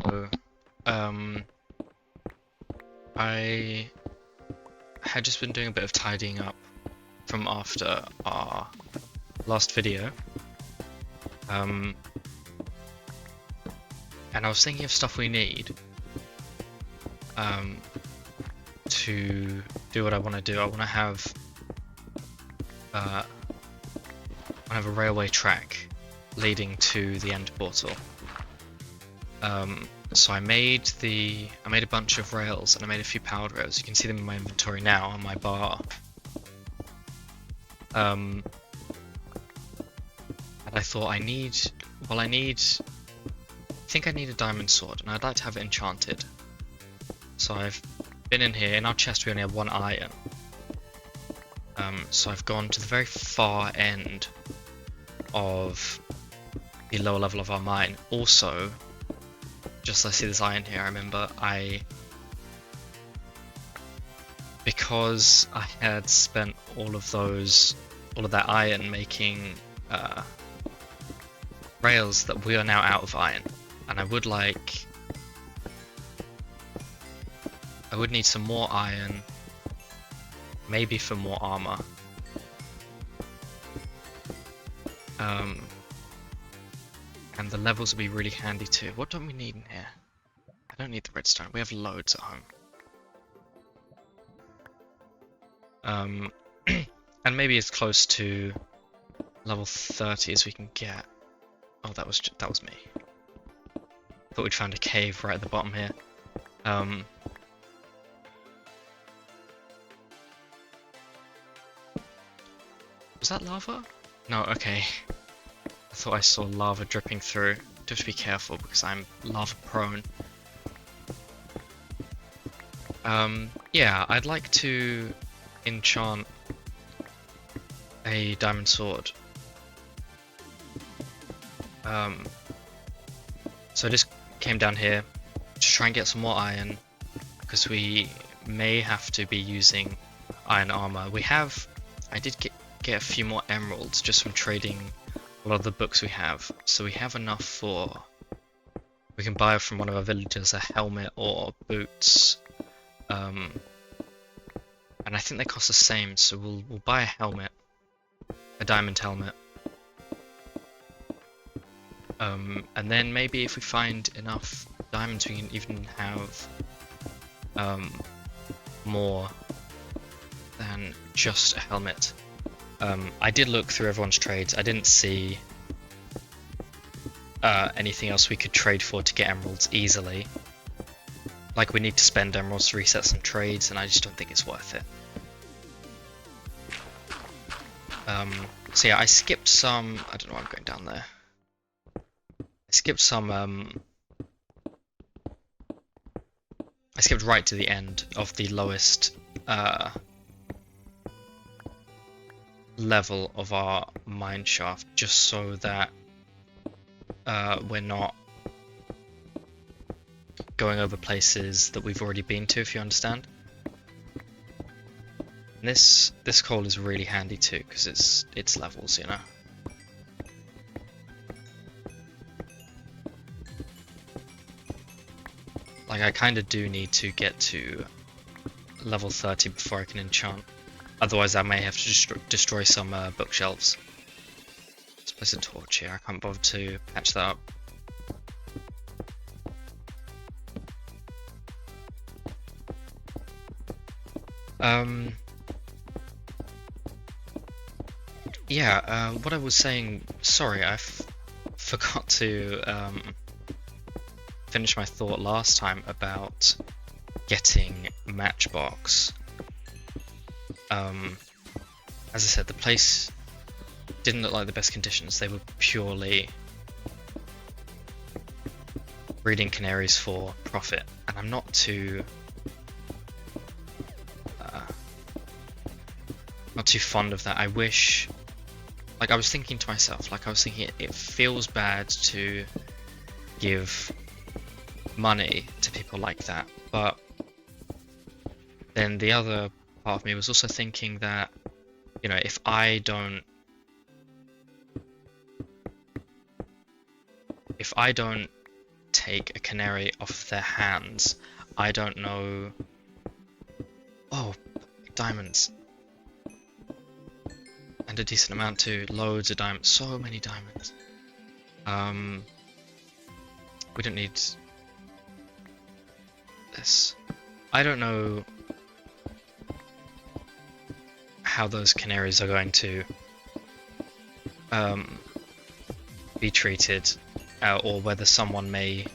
So, um, I had just been doing a bit of tidying up from after our last video. Um, and I was thinking of stuff we need to do what I want to do. I want to have a railway track leading to the end portal. So I made a bunch of rails and I made a few powered rails. You can see them in my inventory now on my bar. And I thought I think I need a diamond sword and I'd like to have it enchanted. So I've been in here. In our chest we only have one iron. So I've gone to the very far end of the lower level of our mine. Also, just as I see this iron here, I remember because I had spent all of that iron making rails, that we are now out of iron, and I would need some more iron, maybe for more armor. And the levels would be really handy too. What don't we need in here? I don't need the redstone. We have loads at home. And maybe as close to level 30 as we can get. Oh, that was me. Thought we'd found a cave right at the bottom here. Was that lava? No, okay. I thought I saw lava dripping through. Do have to be careful because I'm lava prone. Yeah, I'd like to enchant a diamond sword. So I just came down here to try and get some more iron because we may have to be using iron armor. I did get a few more emeralds just from trading a lot of the books we have, so we have enough we can buy from one of our villagers a helmet or boots, and I think they cost the same, so we'll buy a helmet, a diamond helmet, and then maybe if we find enough diamonds we can even have more than just a helmet. I did look through everyone's trades. I didn't see anything else we could trade for to get emeralds easily. Like, we need to spend emeralds to reset some trades, and I just don't think it's worth it. So yeah, I skipped some. I don't know why I'm going down there. I skipped some. I skipped right to the end of the lowest level of our mine shaft, just so that we're not going over places that we've already been to, if you understand. And this coal is really handy too because it's levels, you know. Like, I kind of do need to get to level 30 before I can enchant. Otherwise, I may have to destroy some bookshelves. Let's place a torch here. I can't bother to patch that up. Yeah, what I was saying... Sorry, I forgot to finish my thought last time about getting Matchbox. As I said, the place didn't look like the best conditions. They were purely breeding canaries for profit, and I'm not too fond of that. I wish, like, I was thinking to myself, it feels bad to give money to people like that, but then the other part of me was also thinking that, you know, if I don't take a canary off their hands. I don't know. Oh, diamonds. And a decent amount too. Loads of diamonds. So many diamonds. We don't need this. I don't know how those canaries are going to be treated, or whether someone may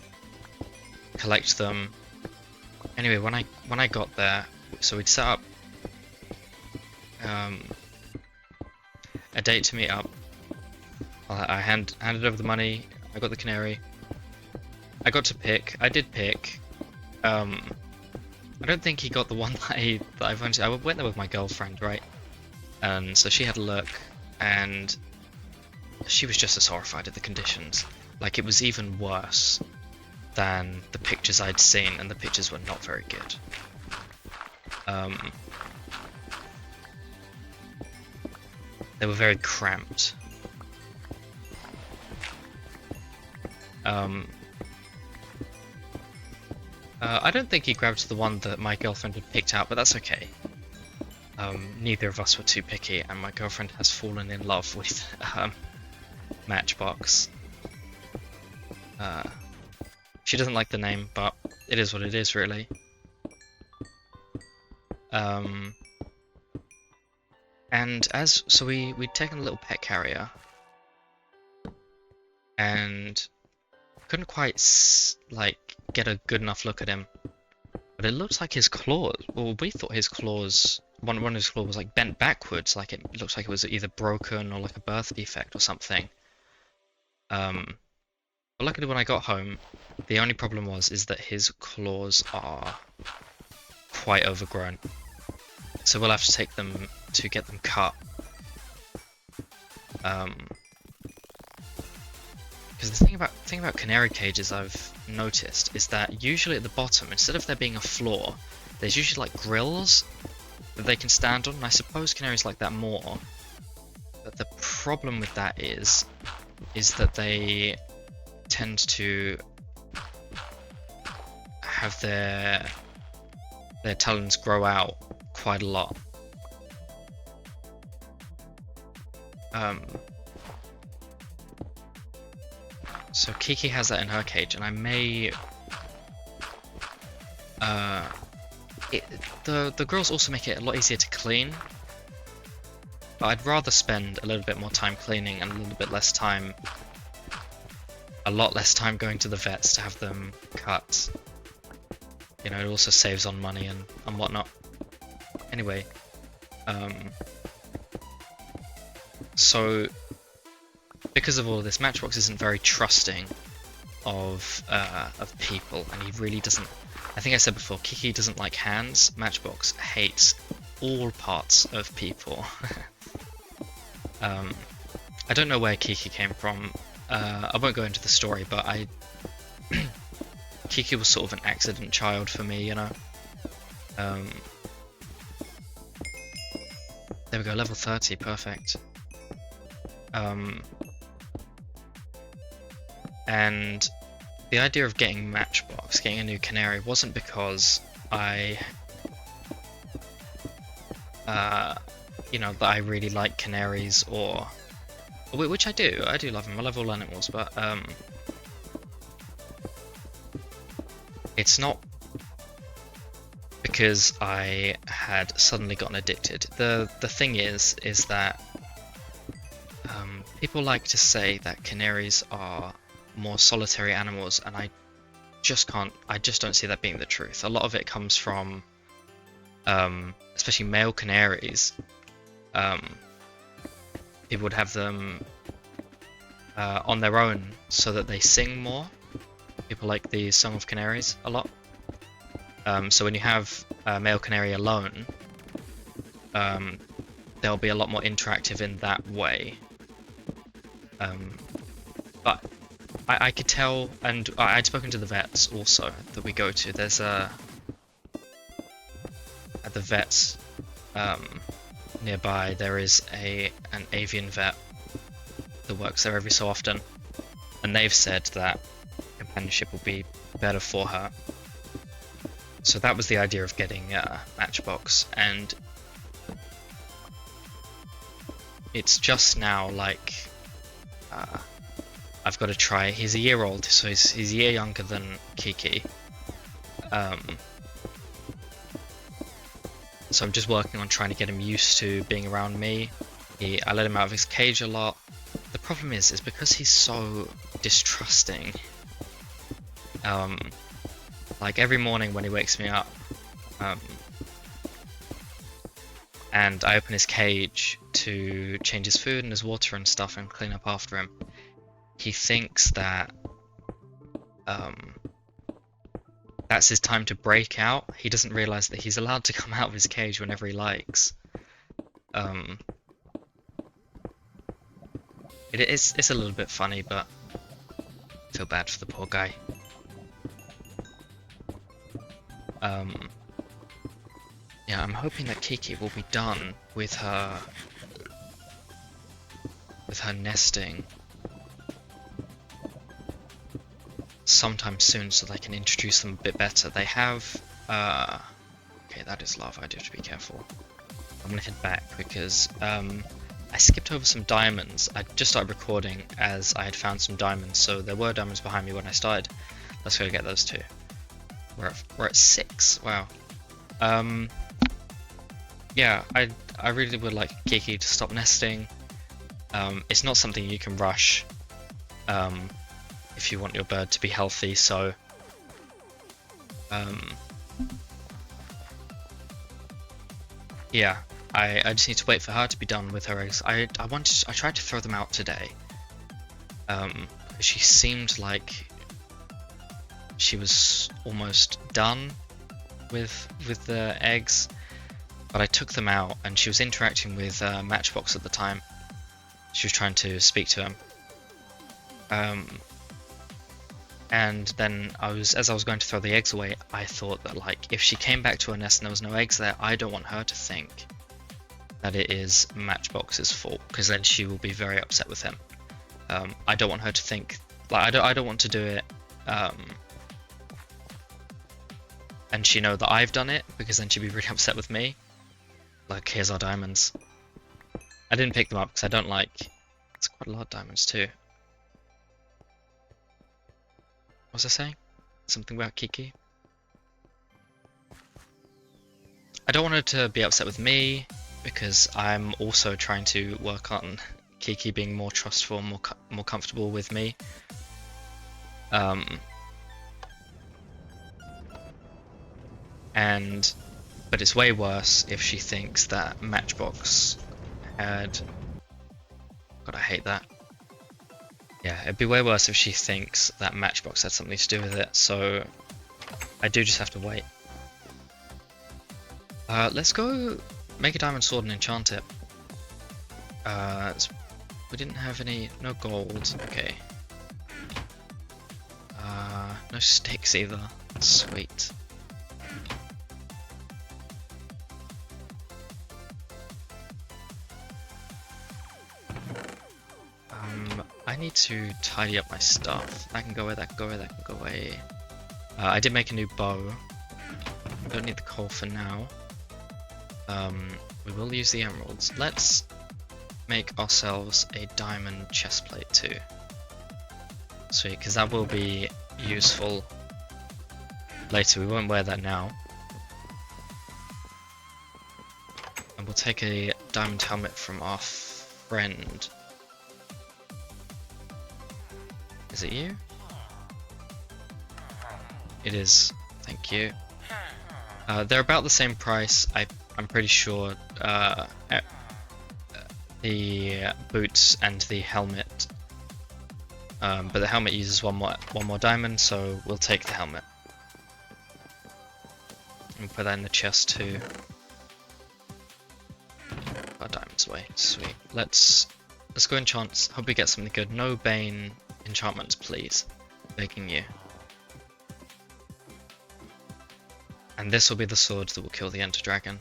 collect them. Anyway, when I got there, so we'd set up a date to meet up. I handed over the money. I got the canary. I got to pick. I did pick. I don't think he got the one that I wanted. I went there with my girlfriend, right? And so she had a look, and she was just as horrified at the conditions. Like, it was even worse than the pictures I'd seen, and the pictures were not very good. They were very cramped. I don't think he grabbed the one that my girlfriend had picked out, but that's okay. Neither of us were too picky, and my girlfriend has fallen in love with Matchbox. She doesn't like the name, but it is what it is, really. And so we'd taken a little pet carrier, and couldn't quite get a good enough look at him, but it looks like his claws. Well, we thought his claws. One of his claws was like bent backwards, like it looks like it was either broken or like a birth defect or something. But luckily, when I got home, the only problem is that his claws are quite overgrown. So we'll have to take them to get them cut. Because the thing about canary cages I've noticed is that usually at the bottom, instead of there being a floor, there's usually like grills that they can stand on, and I suppose canaries like that more. But the problem with that is that they tend to have their talons grow out quite a lot. So Kiki has that in her cage, and I may... the grills also make it a lot easier to clean, but I'd rather spend a little bit more time cleaning and a lot less time going to the vets to have them cut. You know, it also saves on money and whatnot. Anyway, so because of all of this, Matchbox isn't very trusting of people, and he really doesn't. I think I said before, Kiki doesn't like hands. Matchbox hates all parts of people. I don't know where Kiki came from. I won't go into the story, but Kiki was sort of an accident child for me, you know. There we go, level 30, perfect. And the idea of getting Matchbox, getting a new canary, wasn't because you know, that I really like canaries, or which I do love them. I love all animals, but it's not because I had suddenly gotten addicted. The thing is that people like to say that canaries are more solitary animals, and I just don't see that being the truth. A lot of it comes from especially male canaries. People would have them on their own so that they sing more. People like the Song of Canaries a lot. So when you have a male canary alone, they'll be a lot more interactive in that way. But I could tell, and I'd spoken to the vets also that we go to. There's at the vets nearby, there is an avian vet that works there every so often, and they've said that companionship will be better for her. So that was the idea of getting Matchbox, and it's just now like I've got to try. He's a year old, so he's a year younger than Kiki. So I'm just working on trying to get him used to being around me. I let him out of his cage a lot. The problem is because he's so distrusting. Like every morning when he wakes me up, and I open his cage to change his food and his water and stuff and clean up after him, he thinks that that's his time to break out. He doesn't realize that he's allowed to come out of his cage whenever he likes. It's a little bit funny, but I feel bad for the poor guy. Yeah, I'm hoping that Kiki will be done with her nesting sometime soon, so they can introduce them a bit better. They have okay, that is lava. I do have to be careful. I'm gonna head back because I skipped over some diamonds. I just started recording as I had found some diamonds, so there were diamonds behind me when I started. Let's go get those two. We're at 6. Wow. Yeah, I really would like Kiki to stop nesting. It's not something you can rush if you want your bird to be healthy, so yeah, I just need to wait for her to be done with her eggs. I tried to throw them out today. She seemed like she was almost done with the eggs, but I took them out and she was interacting with Matchbox at the time. She was trying to speak to him. And then as I was going to throw the eggs away, I thought that like if she came back to her nest and there was no eggs there, I don't want her to think that it is Matchbox's fault, because then she will be very upset with him. I don't want her to think like I don't want to do it and she know that I've done it, because then she'd be really upset with me. Like, here's our diamonds. I didn't pick them up because I don't like... It's quite a lot of diamonds too. What was I saying? Something about Kiki? I don't want her to be upset with me, because I'm also trying to work on Kiki being more trustful, more comfortable with me. But it's way worse if she thinks that Matchbox had... God, I hate that. Yeah, it'd be way worse if she thinks that Matchbox had something to do with it, so I do just have to wait. Let's go make a diamond sword and enchant it. We didn't have no gold, okay. No sticks either, sweet. I need to tidy up my stuff. That can go away, that can go away, that can go away. I did make a new bow. Don't need the coal for now. We will use the emeralds. Let's make ourselves a diamond chestplate too. Sweet, because that will be useful later. We won't wear that now. And we'll take a diamond helmet from our friend. Is it you? It is. Thank you. They're about the same price. I'm pretty sure. The boots and the helmet. But the helmet uses one more diamond, so we'll take the helmet. And put that in the chest too. Our diamonds away. Sweet. Let's go enchant. Hope we get something good. No Bane enchantments, please. Begging you. And this will be the sword that will kill the Ender Dragon.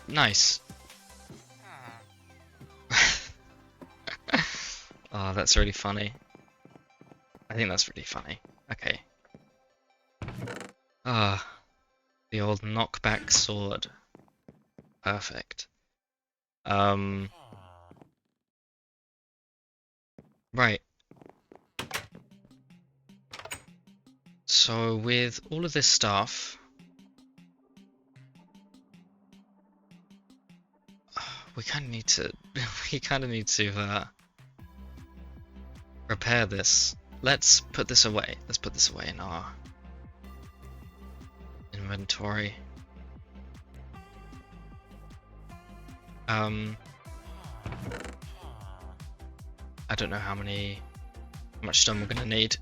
Nice. Oh, that's really funny. I think that's really funny. Okay. Ah, the old knockback sword. Perfect. Right. So with all of this stuff, we kind of need to repair this. Let's put this away. Let's put this away in our inventory. I don't know how much stone we're gonna need.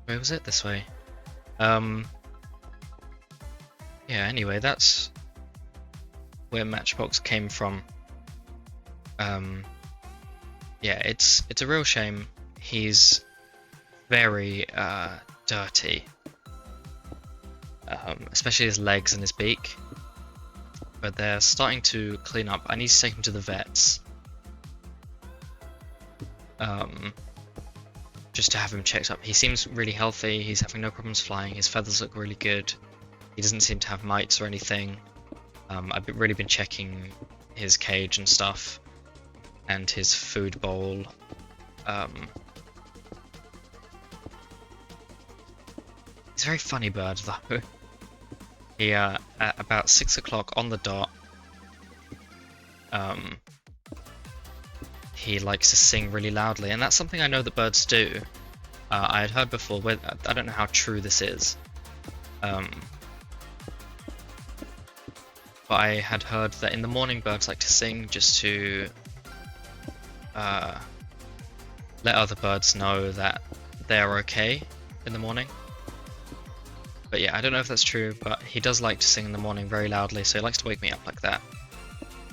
Where was it? This way. Yeah, anyway, that's where Matchbox came from. Yeah, it's a real shame. He's very dirty. Especially his legs and his beak. But they're starting to clean up. I need to take him to the vets. Just to have him checked up. He seems really healthy, he's having no problems flying, his feathers look really good. He doesn't seem to have mites or anything. I've really been checking his cage and stuff. And his food bowl. He's a very funny bird though. He, at about 6 o'clock on the dot, he likes to sing really loudly, and that's something I know that birds do. I had heard before, I don't know how true this is, but I had heard that in the morning birds like to sing just to let other birds know that they're okay in the morning. But yeah, I don't know if that's true, but he does like to sing in the morning very loudly, so he likes to wake me up like that.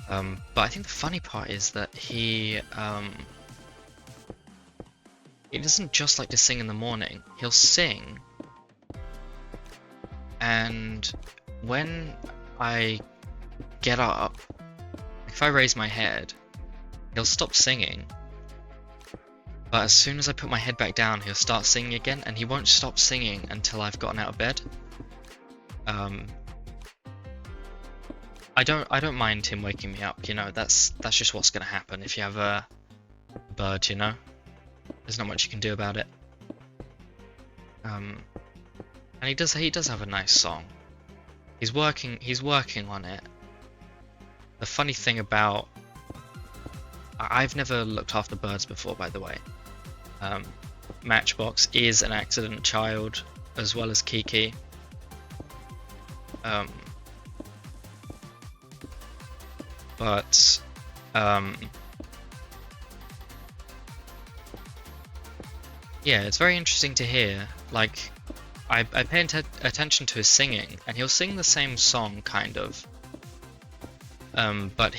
But I think the funny part is that he doesn't just like to sing in the morning. He'll sing, and when I get up, if I raise my head, he'll stop singing. But as soon as I put my head back down, he'll start singing again, and he won't stop singing until I've gotten out of bed. I don't mind him waking me up, you know, that's just what's gonna happen if you have a bird, you know? There's not much you can do about it. And he does have a nice song. He's working on it. The funny thing about I've never looked after birds before, by the way. Matchbox is an accident child, as well as Kiki. But yeah, it's very interesting to hear. Like, I pay attention to his singing, and he'll sing the same song, kind of. But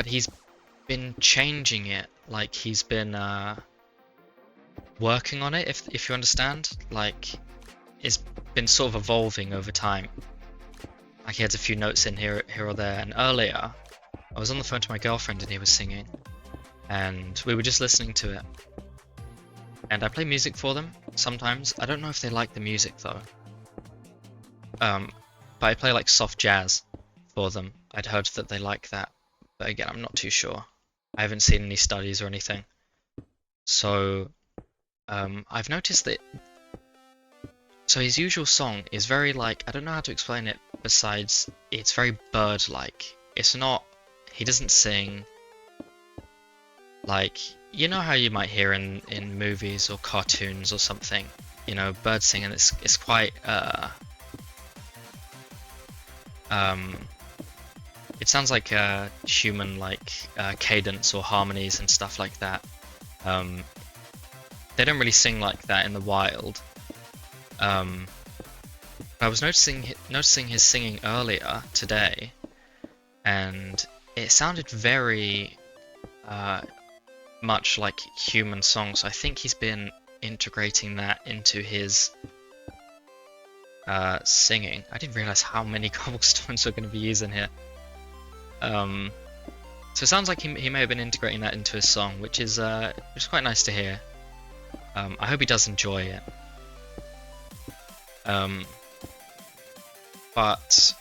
he's been changing it. Like, he's been working on it, if you understand. Like, it's been sort of evolving over time. Like, he has a few notes in here or there, and earlier I was on the phone to my girlfriend and he was singing, and we were just listening to it. And I play music for them sometimes. I don't know if they like the music though. But I play like soft jazz for them. I'd heard that they like that, but again, I'm not too sure. I haven't seen any studies or anything. So I've noticed that. So his usual song is very, like, I don't know how to explain it besides it's very bird-like. It's not, he doesn't sing like, you know how you might hear in movies or cartoons or something, you know, birds singing. It's quite it sounds like human, like cadence or harmonies and stuff like that. They don't really sing like that in the wild. I was noticing his singing earlier today, and it sounded very much like human songs. I think he's been integrating that into his singing. I didn't realize how many cobblestones we're going to be using here. So it sounds like he may have been integrating that into his song, which is quite nice to hear. I hope he does enjoy it. But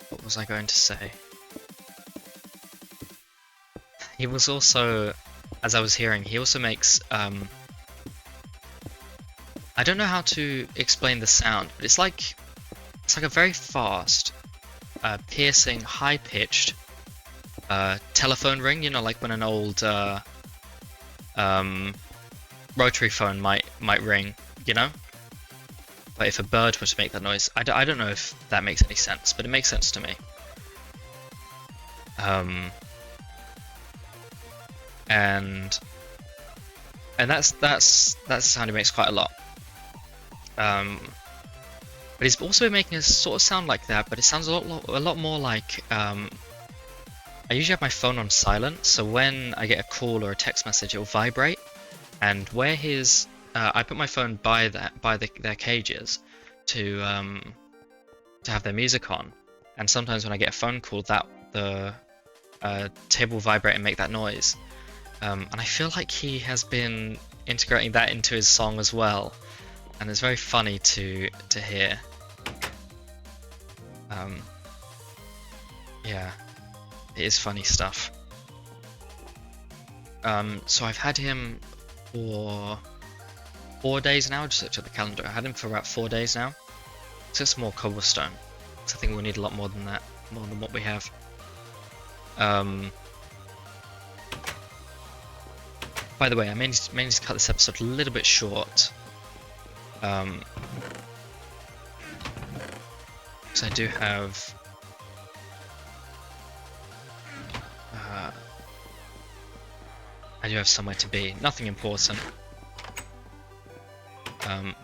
what was I going to say? He was also, as I was hearing, he also makes I don't know how to explain the sound, but it's like a very fast, piercing, high-pitched telephone ring. You know, like when an old rotary phone might ring. You know, but if a bird were to make that noise, I don't know if that makes any sense, but it makes sense to me. And that's the sound he makes quite a lot. But he's also making it sort of sound like that, but it sounds a lot more like I usually have my phone on silent, so when I get a call or a text message, it will vibrate. And where his I put my phone by their cages to have their music on, and sometimes when I get a phone call, that the table will vibrate and make that noise. And I feel like he has been integrating that into his song as well, and it's very funny to hear. Yeah, it is funny stuff. So I've had him for 4 days now. Just looked at the calendar. I had him for about 4 days now. So it's more cobblestone. So I think we'll need a lot more than that, more than what we have. By the way, I may need to cut this episode a little bit short. Because I do have somewhere to be. Nothing important. But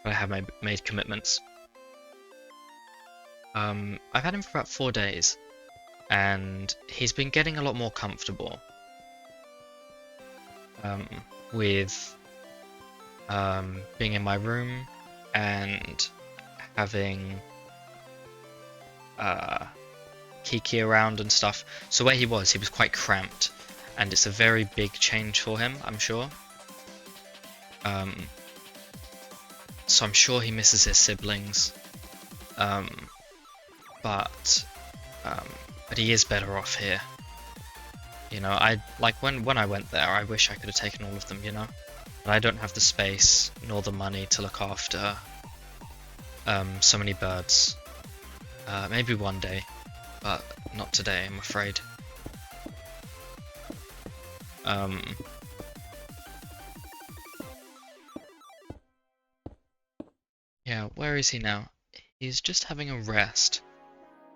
I have made commitments. I've had him for about 4 days, and he's been getting a lot more comfortable with being in my room and having Kiki around and stuff. So where he was quite cramped, and it's a very big change for him, I'm sure. So I'm sure he misses his siblings, but he is better off here. You know, I like when I went there, I wish I could have taken all of them, you know, but I don't have the space nor the money to look after so many birds. Maybe one day, but not today, I'm afraid. Yeah, where is he now? He's just having a rest.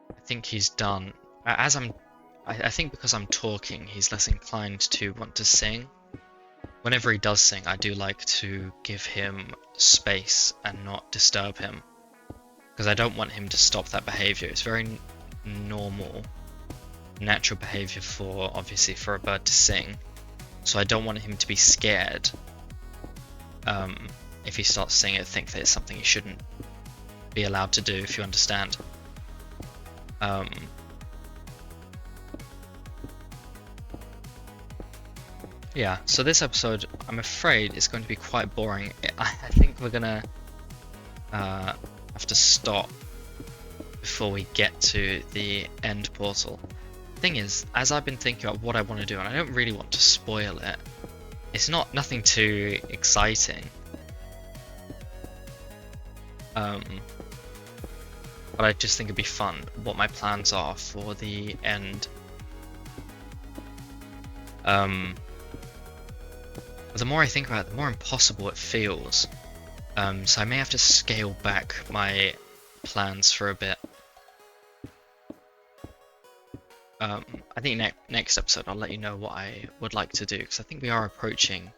I think he's done. I think because I'm talking, he's less inclined to want to sing. Whenever he does sing, I do like to give him space and not disturb him, because I don't want him to stop that behavior. It's very normal, natural behavior obviously for a bird to sing. So I don't want him to be scared. If he starts singing, I think that it's something he shouldn't be allowed to do, if you understand. Yeah, so this episode, I'm afraid, is going to be quite boring. I think we're gonna have to stop before we get to the end portal. Thing is, as I've been thinking about what I want to do, and I don't really want to spoil it, it's nothing too exciting. But I just think it'd be fun what my plans are for the end. But the more I think about it, the more impossible it feels. So I may have to scale back my plans for a bit. I think next episode I'll let you know what I would like to do, because I think we are approaching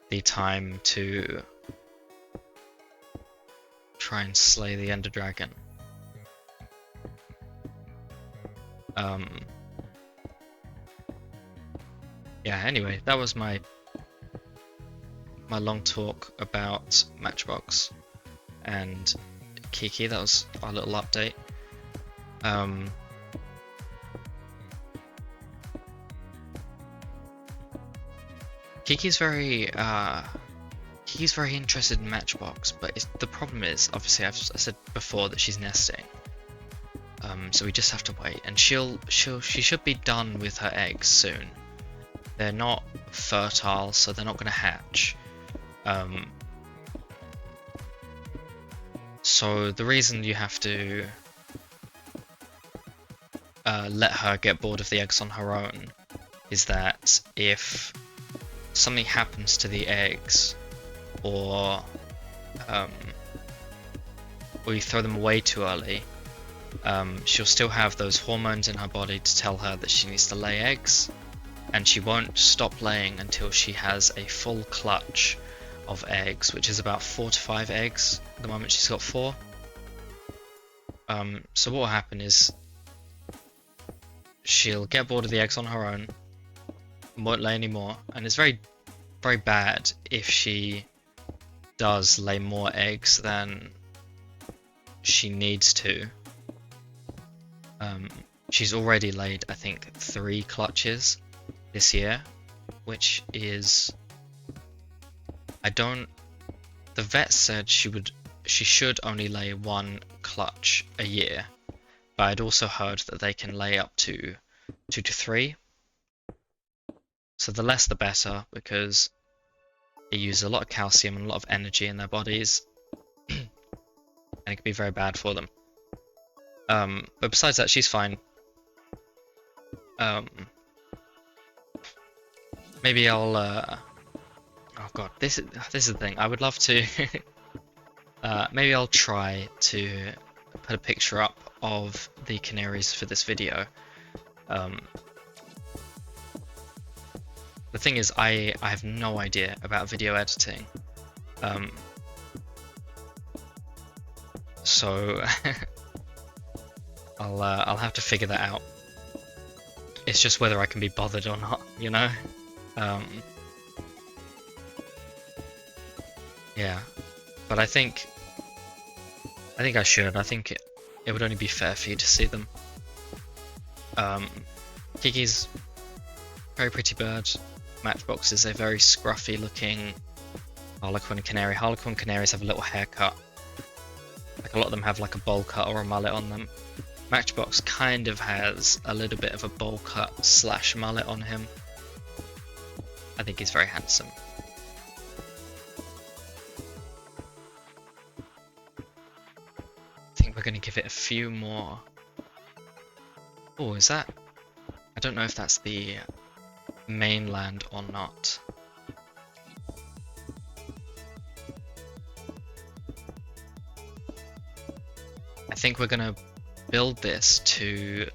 the time to try and slay the Ender Dragon. Yeah, anyway, that was my my long talk about Matchbox and Kiki. That was our little update. Kiki's very interested in Matchbox, but the problem is, obviously, I said before that she's nesting. So we just have to wait, and she should be done with her eggs soon. They're not fertile, so they're not going to hatch. So the reason you have to let her get bored of the eggs on her own is that if something happens to the eggs, or you throw them away too early, she'll still have those hormones in her body to tell her that she needs to lay eggs, and she won't stop laying until she has a full clutch of eggs, which is about 4 to 5 eggs. At the moment she's got 4. So what will happen is she'll get bored of the eggs on her own, won't lay anymore, and it's very, very bad if she does lay more eggs than she needs to. She's already laid, I think, 3 clutches this year, which is, the vet said she should only lay 1 clutch a year, but I'd also heard that they can lay up to 2 to 3. So the less the better, because they use a lot of calcium and a lot of energy in their bodies, and it can be very bad for them. But besides that, she's fine. Maybe I'll oh god, this is the thing. I would love to maybe I'll try to put a picture up of the canaries for this video. The thing is, I have no idea about video editing, so I'll have to figure that out. It's just whether I can be bothered or not, you know? Yeah, but I think I should. I think it would only be fair for you to see them. Kiki's a very pretty bird. Matchbox is a very scruffy looking Harlequin canary. Harlequin canaries have a little haircut. Like, a lot of them have like a bowl cut or a mullet on them. Matchbox kind of has a little bit of a bowl cut / mullet on him. I think he's very handsome. I think we're going to give it a few more. Oh, is that? I don't know if that's the mainland or not. I think we're going to build this to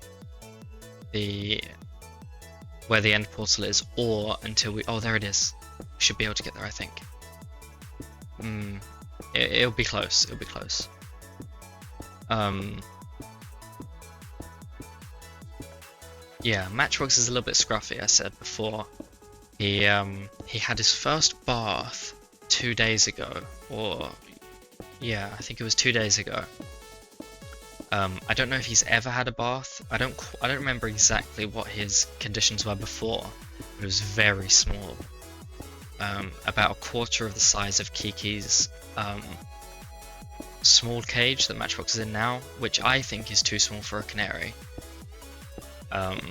where the end portal is, or until we, oh, there it is. We should be able to get there, I think. It'll be close. It'll be close. Yeah, Matchbox is a little bit scruffy. I said before. He had his first bath 2 days ago, or yeah, I think it was 2 days ago. I don't know if he's ever had a bath. I don't remember exactly what his conditions were before, but it was very small. About a quarter of the size of Kiki's small cage that Matchbox is in now, which I think is too small for a canary. But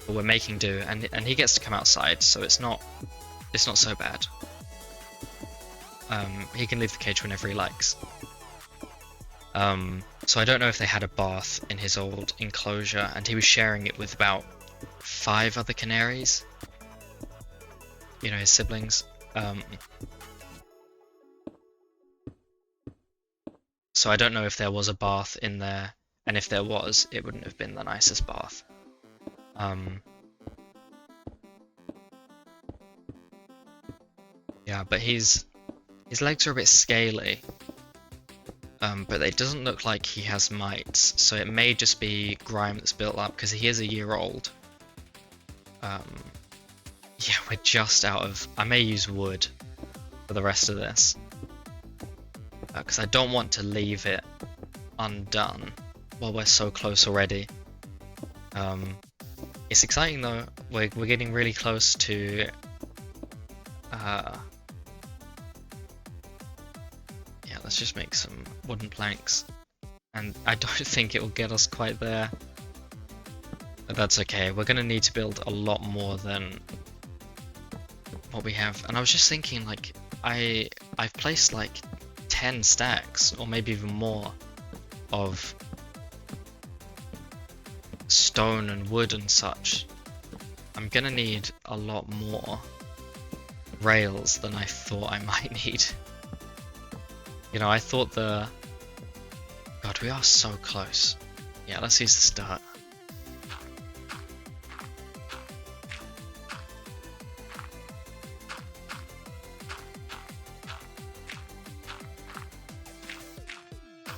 we're making do, and he gets to come outside, so it's not so bad. He can leave the cage whenever he likes. So I don't know if they had a bath in his old enclosure, and he was sharing it with about 5 other canaries. You know, his siblings. So I don't know if there was a bath in there, and if there was, it wouldn't have been the nicest bath. Yeah, but his legs are a bit scaly. But it doesn't look like he has mites, so it may just be grime that's built up, because he is a year old. Yeah, we're just out of... I may use wood for the rest of this. Because I don't want to leave it undone while we're so close already. It's exciting though. We're getting really close to yeah, let's just make some wooden planks. And I don't think it will get us quite there. But that's okay. We're gonna need to build a lot more than what we have. And I was just thinking, like, I've placed like 10 stacks or maybe even more of stone and wood and such. I'm gonna need a lot more rails than I thought I might need. You know, I thought God, we are so close. Yeah, let's use the start.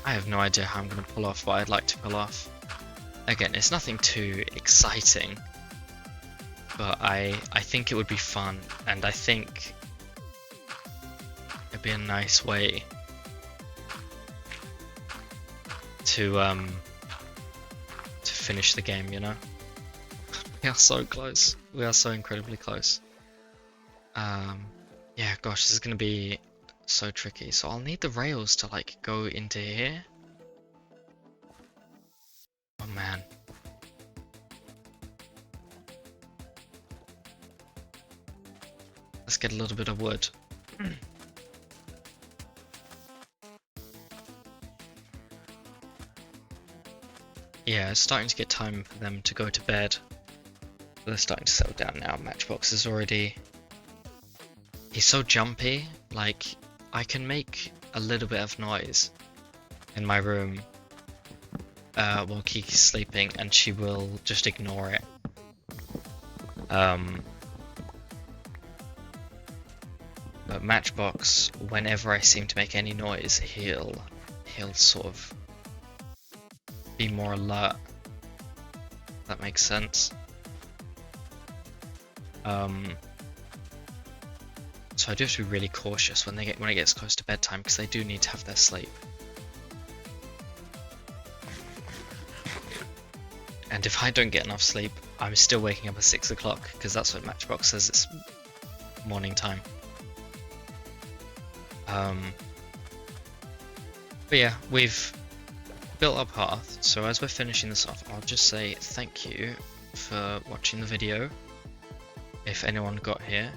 I have no idea how I'm going to pull off what I'd like to pull off. Again, it's nothing too exciting, but I think it would be fun, and I think it'd be a nice way to finish the game, you know? We are so close. We are so incredibly close. Yeah, gosh, this is going to be so tricky. So I'll need the rails to like go into here. Oh man. Let's get a little bit of wood. Yeah, it's starting to get time for them to go to bed. They're starting to settle down now. Matchbox is already... He's so jumpy, like, I can make a little bit of noise in my room while Kiki's sleeping, and she will just ignore it. But Matchbox, whenever I seem to make any noise, he'll sort of be more alert. If that makes sense. So I do have to be really cautious when it gets close to bedtime, because they do need to have their sleep. And if I don't get enough sleep, I'm still waking up at 6 o'clock, because that's what Matchbox says it's morning time. But yeah, we've built our path, so as we're finishing this off, I'll just say thank you for watching the video, if anyone got here.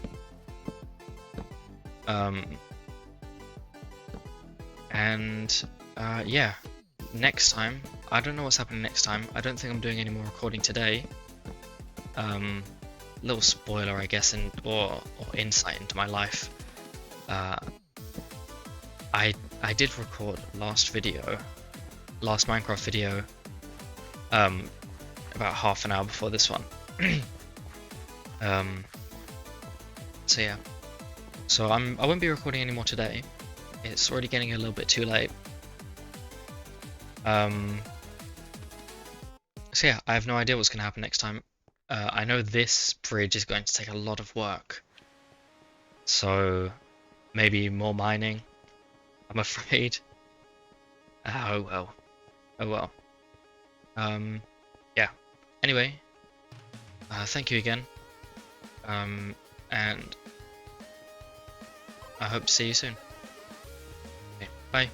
Yeah, next time, I don't know what's happening next time. I don't think I'm doing any more recording today. Little spoiler, I guess, or insight into my life. I did record last Minecraft video, about half an hour before this one. So yeah. So I won't be recording anymore today. It's already getting a little bit too late. So yeah, I have no idea what's going to happen next time. I know this bridge is going to take a lot of work. So maybe more mining, I'm afraid. Oh well. Oh well. Yeah. Anyway, thank you again. And I hope to see you soon. Okay, bye.